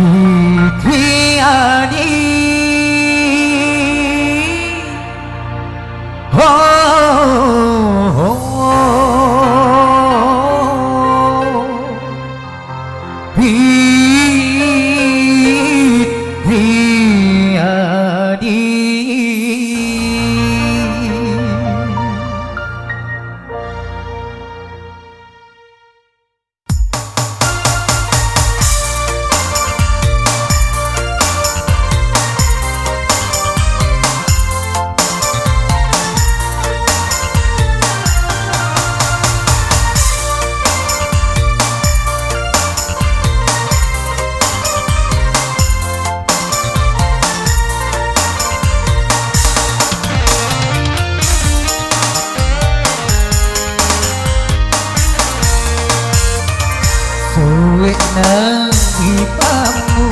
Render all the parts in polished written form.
Fitriani, oh, suwe nang ipamu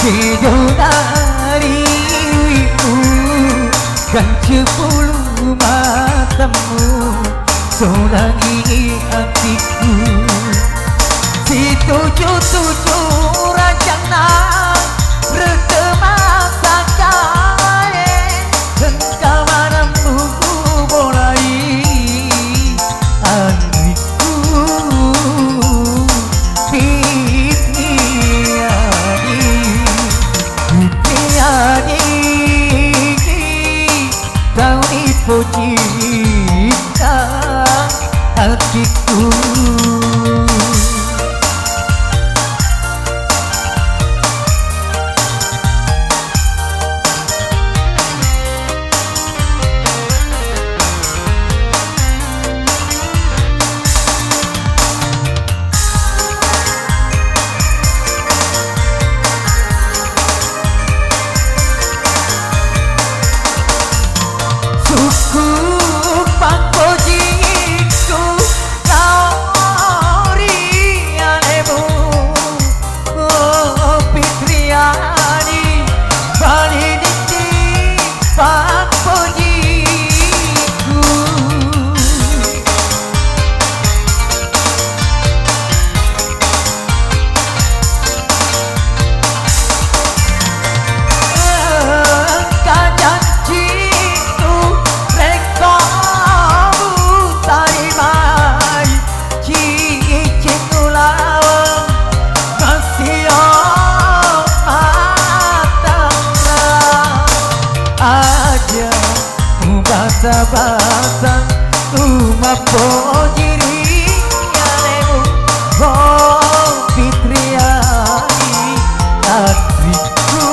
bidadariku kan sepuluh matamu solangi hatiku si tujuh rajana berkemasa kaya engkau manamu mulai andiku Cinta hatiku bata-bata rumah pojiri alemu oh Fitriani hatiku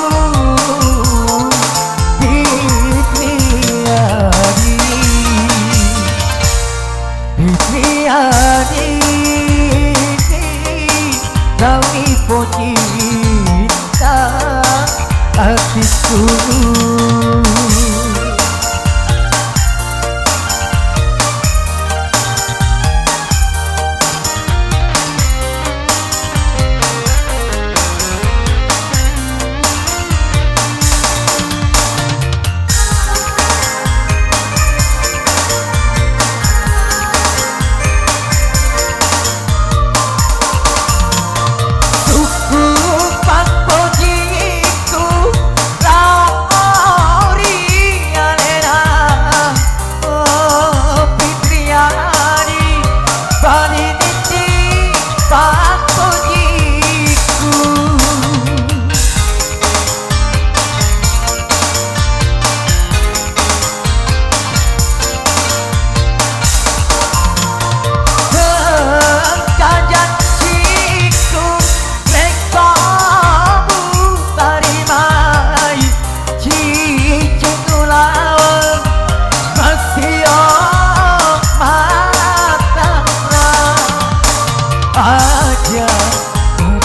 Fitriani kami pojita hatiku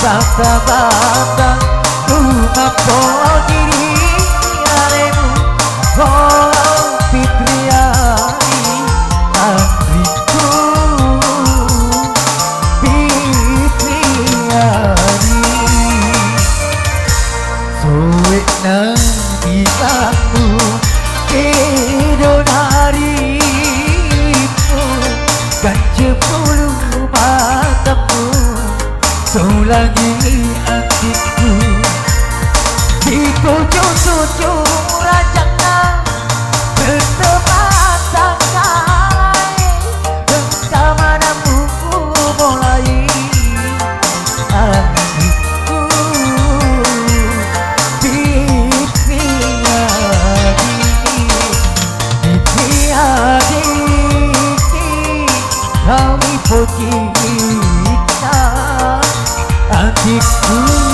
bata-bata rumah pojiri alemu oh Fitriani hatiku Fitriani suwe nang isamu bidadariku kan sepuluh matamu lagi adikku cucu rajaknya berteman sangkai engkau manamu mulai adikku pipi adiki kami pergi kita adikku